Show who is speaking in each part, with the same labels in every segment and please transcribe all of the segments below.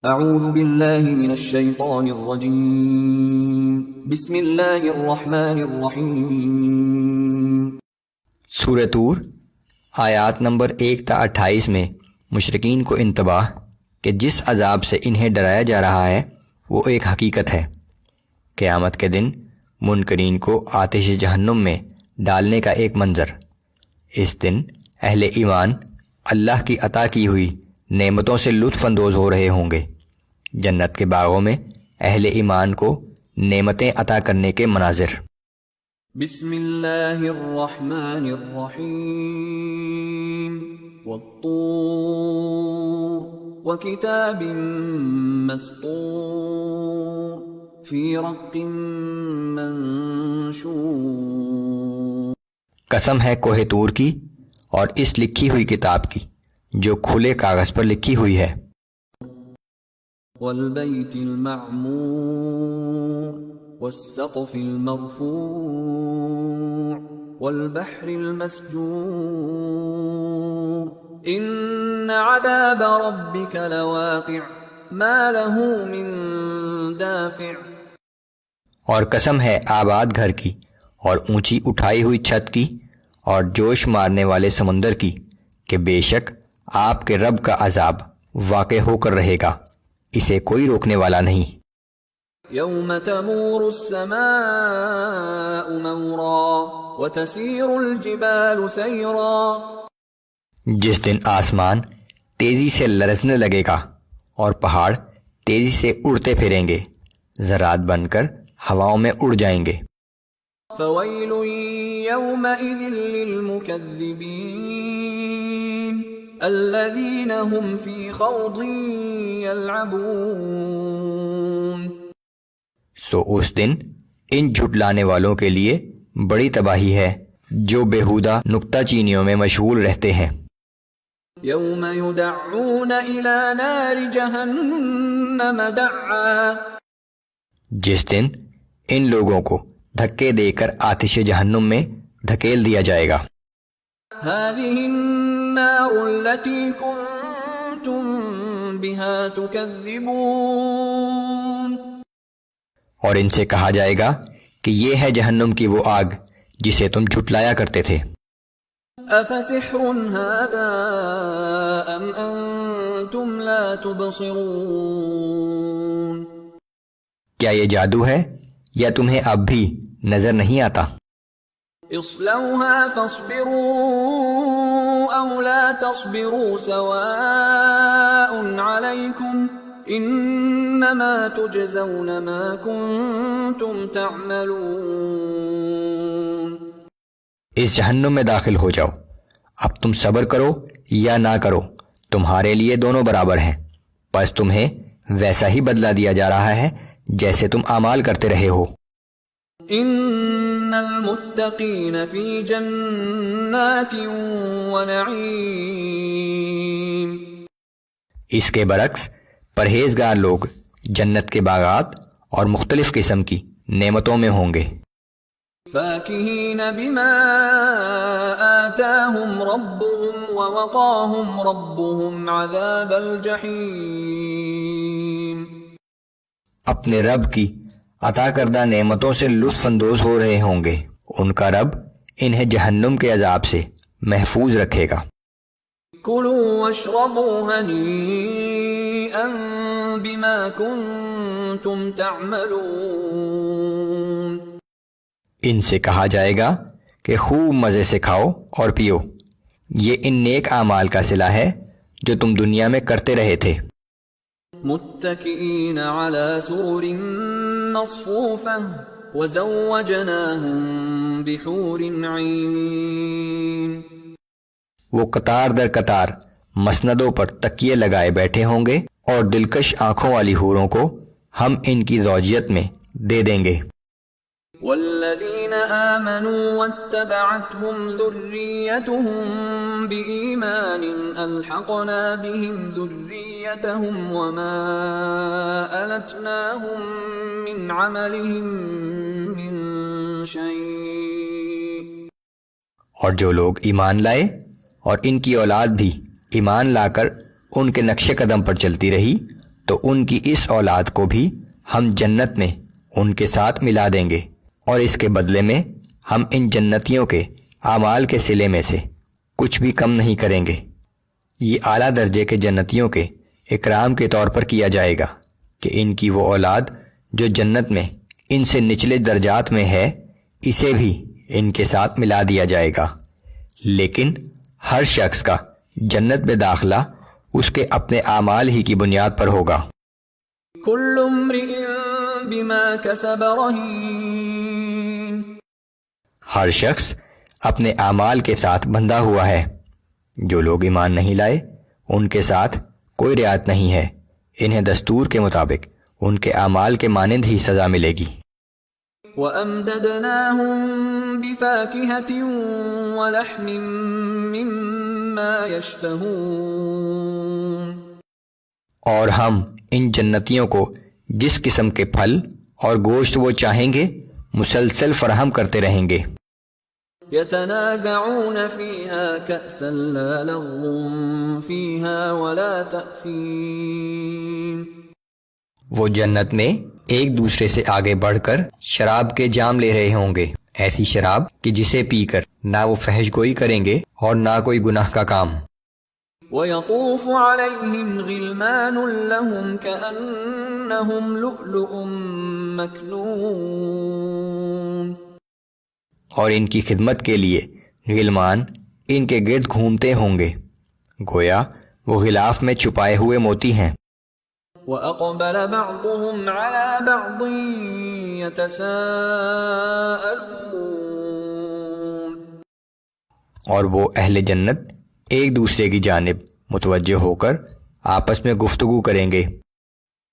Speaker 1: اعوذ باللہ من الشیطان الرجیم بسم اللہ الرحمن الرحیم۔
Speaker 2: سورہ طور آیات نمبر 1 تا 28 میں مشرکین کو انتباہ کہ جس عذاب سے انہیں ڈرایا جا رہا ہے وہ ایک حقیقت ہے۔ قیامت کے دن منکرین کو آتش جہنم میں ڈالنے کا ایک منظر۔ اس دن اہل ایمان اللہ کی عطا کی ہوئی نعمتوں سے لطف اندوز ہو رہے ہوں گے۔ جنت کے باغوں میں اہل ایمان کو نعمتیں عطا کرنے کے مناظر۔
Speaker 1: بسم اللہ الرحمن الرحیم والطور وکتاب مسطور فی رق منشور۔
Speaker 2: قسم ہے کوہ طور کی اور اس لکھی ہوئی کتاب کی جو کھلے کاغذ پر لکھی ہوئی ہے۔
Speaker 1: والبیت المعمور والسقف المرفوع والبحر المسجور ان عذاب ربك لواقع ما له من دافع۔
Speaker 2: اور قسم ہے آباد گھر کی اور اونچی اٹھائی ہوئی چھت کی اور جوش مارنے والے سمندر کی کہ بے شک آپ کے رب کا عذاب واقع ہو کر رہے گا، اسے کوئی روکنے والا نہیں۔
Speaker 1: یوم تمور السماء مورا وتسیر الجبال سیرا۔
Speaker 2: جس دن آسمان تیزی سے لرزنے لگے گا اور پہاڑ تیزی سے اڑتے پھریں گے، ذرات بن کر ہواؤں میں اڑ جائیں گے۔
Speaker 1: فویل یومئذ للمکذبین الذین هم فی خوض یلعبون۔
Speaker 2: سو اس دن ان جھٹلانے والوں کے لیے بڑی تباہی ہے جو بیہودہ نکتہ چینیوں میں مشغول رہتے ہیں۔
Speaker 1: یوم یدعون الی نار جہنم دعا۔
Speaker 2: جس دن ان لوگوں کو دھکے دے کر آتش جہنم میں دھکیل دیا جائے گا۔
Speaker 1: هذه النار التي كنتم بها تكذبون۔
Speaker 2: اور ان سے کہا جائے گا کہ یہ ہے جہنم کی وہ آگ جسے تم جھٹلایا کرتے تھے۔
Speaker 1: افسحر هذا ام انتم لا تبصرون۔
Speaker 2: کیا یہ جادو ہے یا تمہیں اب بھی نظر نہیں آتا؟
Speaker 1: اصلوها فاصبروا او لا تصبروا سواء علیکم انما تجزون ما کنتم تعملون۔
Speaker 2: اس جہنم میں داخل ہو جاؤ، اب تم صبر کرو یا نہ کرو، تمہارے لیے دونوں برابر ہیں، پس تمہیں ویسا ہی بدلہ دیا جا رہا ہے جیسے تم اعمال کرتے رہے ہو۔
Speaker 1: ان المتقین فی جنات ونعیم۔
Speaker 2: اس کے برعکس پرہیزگار لوگ جنت کے باغات اور مختلف قسم کی نعمتوں میں ہوں گے۔
Speaker 1: فاکہین بما آتاہم ربهم ووقاہم ربهم عذاب الجحیم۔
Speaker 2: اپنے رب کی عطا کردہ نعمتوں سے لطف اندوز ہو رہے ہوں گے، ان کا رب انہیں جہنم کے عذاب سے محفوظ رکھے گا۔
Speaker 1: کلوا واشربوا ہنیئا بما کنتم تعملون۔
Speaker 2: ان سے کہا جائے گا کہ خوب مزے سے کھاؤ اور پیو، یہ ان نیک اعمال کا صلہ ہے جو تم دنیا میں کرتے رہے تھے۔
Speaker 1: متکئین علی سرر مصفوفہ وزوجناہم بحور عین۔
Speaker 2: وہ قطار در قطار مسندوں پر تکیے لگائے بیٹھے ہوں گے اور دلکش آنکھوں والی حوروں کو ہم ان کی زوجیت میں دے دیں گے۔
Speaker 1: والذین آمنوا واتبعتهم ذریتهم بإیمان الحقنا بهم ذریتهم وما ألتناهم من عملهم من شیء۔
Speaker 2: اور جو لوگ ایمان لائے اور ان کی اولاد بھی ایمان لا کر ان کے نقش قدم پر چلتی رہی تو ان کی اس اولاد کو بھی ہم جنت میں ان کے ساتھ ملا دیں گے، اور اس کے بدلے میں ہم ان جنتیوں کے اعمال کے صلے میں سے کچھ بھی کم نہیں کریں گے۔ یہ اعلیٰ درجے کے جنتیوں کے اکرام کے طور پر کیا جائے گا کہ ان کی وہ اولاد جو جنت میں ان سے نچلے درجات میں ہے، اسے بھی ان کے ساتھ ملا دیا جائے گا، لیکن ہر شخص کا جنت میں داخلہ اس کے اپنے اعمال ہی کی بنیاد پر ہوگا۔
Speaker 1: كل امرئ بما كسب رهين،
Speaker 2: ہر شخص اپنے اعمال کے ساتھ بندھا ہوا ہے۔ جو لوگ ایمان نہیں لائے ان کے ساتھ کوئی رعایت نہیں ہے، انہیں دستور کے مطابق ان کے اعمال کے مانند ہی سزا ملے گی۔
Speaker 1: وَأَمْدَدْنَاهُمْ بِفَاكِهَةٍ وَلَحْمٍ مِّمَّا يَشْتَهُونَ،
Speaker 2: اور ہم ان جنتیوں کو جس قسم کے پھل اور گوشت وہ چاہیں گے مسلسل فراہم کرتے رہیں گے۔
Speaker 1: يَتَنَازَعُونَ فِيهَا كَأْسًا لَا لَغْوٌ فِيهَا وَلَا تَأْثِيمٌ،
Speaker 2: وہ جنت میں ایک دوسرے سے آگے بڑھ کر شراب کے جام لے رہے ہوں گے، ایسی شراب کہ جسے پی کر نہ وہ فحش گوئی کریں گے اور نہ کوئی گناہ کا کام۔
Speaker 1: وَيَطُوفُ عَلَيْهِمْ غِلْمَانٌ لَّهُمْ كَأَنَّهُمْ لُؤْلُؤٌ مَّكْنُونٌ،
Speaker 2: اور ان کی خدمت کے لیے غلمان ان کے گرد گھومتے ہوں گے گویا وہ غلاف میں چھپائے ہوئے موتی ہیں۔
Speaker 1: وَأَقْبَلَ بَعْضُهُمْ عَلَى بَعْضٍ يَتَسَاءَلُونَ،
Speaker 2: اور وہ اہل جنت ایک دوسرے کی جانب متوجہ ہو کر آپس میں گفتگو کریں گے۔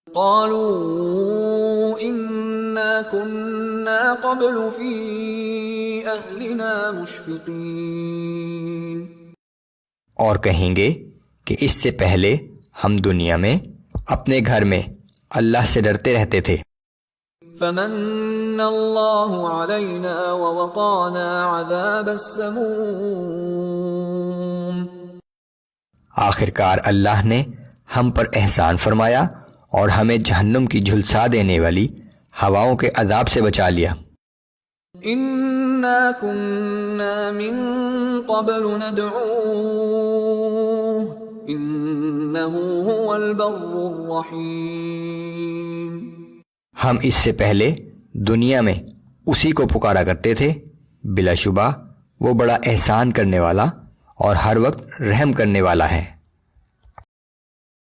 Speaker 1: قَالُوا إِنَّا كُنَّا قَبْلُ فِي أَهْلِنَا مُشْفِقِينَ،
Speaker 2: اور کہیں گے کہ اس سے پہلے ہم دنیا میں اپنے گھر میں اللہ سے ڈرتے رہتے تھے۔
Speaker 1: فَمَنَّ اللَّهُ عَلَيْنَا وَوَقَانَا عَذَابَ السَّمُومِ،
Speaker 2: آخرکار اللہ نے ہم پر احسان فرمایا اور ہمیں جہنم کی جھلسا دینے والی ہواؤں کے عذاب سے بچا لیا۔
Speaker 1: إِنَّا كُنَّا مِن قَبْلُ نَدْعُوهُ إِنَّهُ هُوَ الْبَرُّ الرَّحِيمُ،
Speaker 2: ہم اس سے پہلے دنیا میں اسی کو پکارا کرتے تھے، بلا شبہ وہ بڑا احسان کرنے والا اور ہر وقت رحم کرنے والا ہے۔